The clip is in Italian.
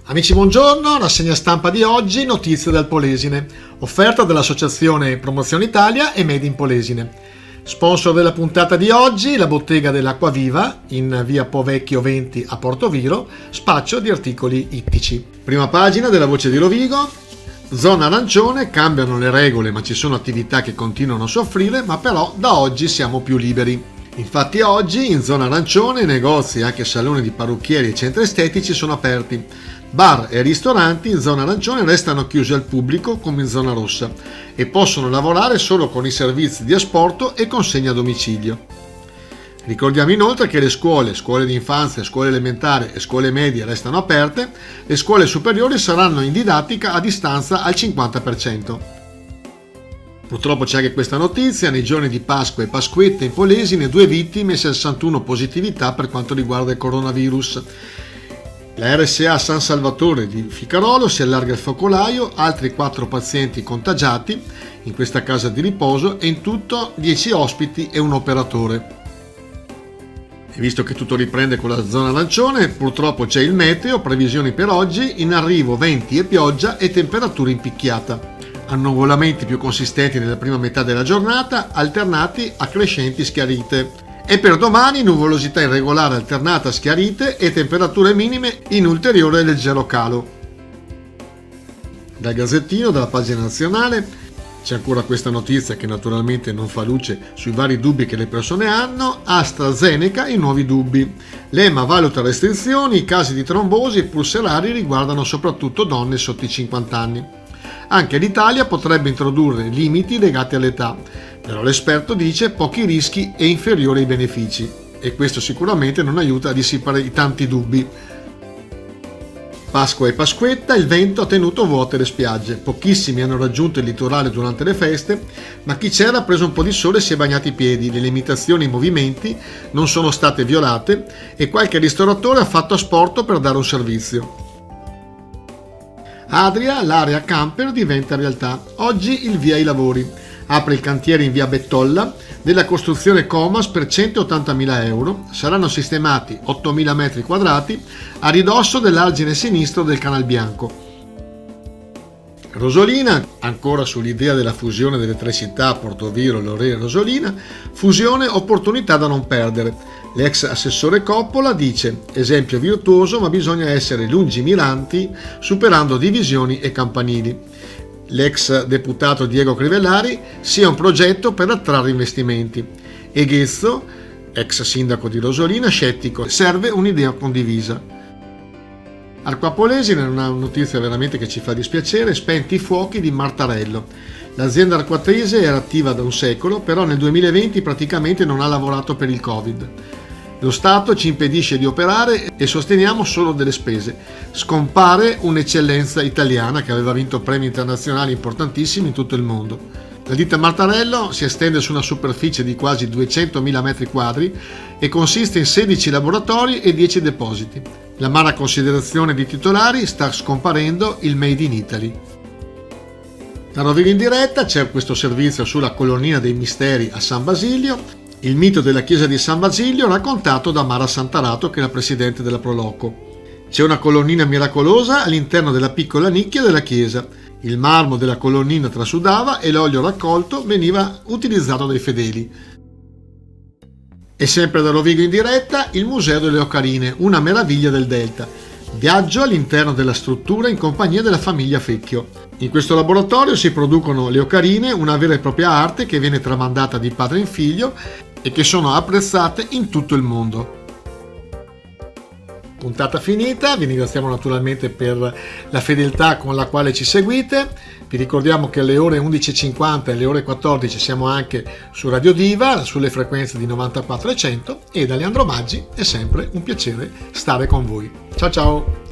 Amici, buongiorno, rassegna stampa di oggi, notizie dal Polesine, offerta dell'Associazione Promozione Italia e Made in Polesine. Sponsor della puntata di oggi, la bottega dell'Acquaviva in via Po Vecchio 20 a Portoviro, spaccio di articoli ittici. Prima pagina della Voce di Rovigo, zona arancione, cambiano le regole ma ci sono attività che continuano a soffrire, ma però da oggi siamo più liberi. Infatti oggi in zona arancione negozi, anche saloni di parrucchieri e centri estetici sono aperti. Bar e ristoranti in zona arancione restano chiusi al pubblico come in zona rossa e possono lavorare solo con i servizi di asporto e consegna a domicilio. Ricordiamo inoltre che le scuole di infanzia, scuole elementari e scuole medie restano aperte, le scuole superiori saranno in didattica a distanza al 50%. Purtroppo c'è anche questa notizia: nei giorni di Pasqua e Pasquetta in Polesine 2 vittime e 61 positività per quanto riguarda il coronavirus. La RSA San Salvatore di Ficarolo si allarga il focolaio, altri 4 pazienti contagiati in questa casa di riposo e in tutto 10 ospiti e un operatore. E visto che tutto riprende con la zona arancione, purtroppo c'è il meteo, previsioni per oggi, in arrivo venti e pioggia e temperature in picchiata. Annuvolamenti più consistenti nella prima metà della giornata, alternati a crescenti schiarite. E per domani nuvolosità irregolare alternata a schiarite e temperature minime in ulteriore leggero calo. Dal Gazzettino, dalla pagina nazionale, c'è ancora questa notizia che naturalmente non fa luce sui vari dubbi che le persone hanno. AstraZeneca, i nuovi dubbi. L'EMA valuta restrizioni, i casi di trombosi pur rari riguardano soprattutto donne sotto i 50 anni. Anche l'Italia potrebbe introdurre limiti legati all'età, però l'esperto dice pochi rischi e inferiori ai benefici, e questo sicuramente non aiuta a dissipare i tanti dubbi. Pasqua e Pasquetta, il vento ha tenuto vuote le spiagge, pochissimi hanno raggiunto il litorale durante le feste, ma chi c'era ha preso un po' di sole e si è bagnato i piedi, le limitazioni ai movimenti non sono state violate e qualche ristoratore ha fatto asporto per dare un servizio. Adria, l'area camper diventa realtà. Oggi il via ai lavori. Apre il cantiere in via Bettolla della costruzione Comas per 180.000 euro. Saranno sistemati 8.000 metri quadrati a ridosso dell'argine sinistro del Canal Bianco. Rosolina, ancora sull'idea della fusione delle 3 città, Portoviro, Lorè e Rosolina, fusione opportunità da non perdere. L'ex assessore Coppola dice: esempio virtuoso, ma bisogna essere lungimiranti superando divisioni e campanili. L'ex deputato Diego Crivellari: sia un progetto per attrarre investimenti. E Ghezzo, ex sindaco di Rosolina, scettico: serve un'idea condivisa. Arco a Polesine è una notizia veramente che ci fa dispiacere: spenti i fuochi di Martarello. L'azienda arquatese era attiva da un secolo, però nel 2020 praticamente non ha lavorato per il Covid. Lo Stato ci impedisce di operare e sosteniamo solo delle spese. Scompare un'eccellenza italiana che aveva vinto premi internazionali importantissimi in tutto il mondo. La ditta Martarello si estende su una superficie di quasi 200.000 metri quadri e consiste in 16 laboratori e 10 depositi. L'amara considerazione di titolari: sta scomparendo il Made in Italy. Da Rovigo in diretta c'è questo servizio sulla colonnina dei misteri a San Basilio, il mito della chiesa di San Basilio raccontato da Mara Santarato, che è la presidente della Proloco. C'è una colonnina miracolosa all'interno della piccola nicchia della chiesa. Il marmo della colonnina trasudava e l'olio raccolto veniva utilizzato dai fedeli. E sempre da Rovigo in diretta, il Museo delle Ocarine, una meraviglia del Delta. Viaggio all'interno della struttura in compagnia della famiglia Fecchio. In questo laboratorio si producono le ocarine, una vera e propria arte che viene tramandata di padre in figlio e che sono apprezzate in tutto il mondo. Puntata finita, vi ringraziamo naturalmente per la fedeltà con la quale ci seguite. Vi ricordiamo che alle ore 11.50 e alle ore 14 siamo anche su Radio Diva, sulle frequenze di 94 e 100, e da Leandro Maggi è sempre un piacere stare con voi. Ciao ciao!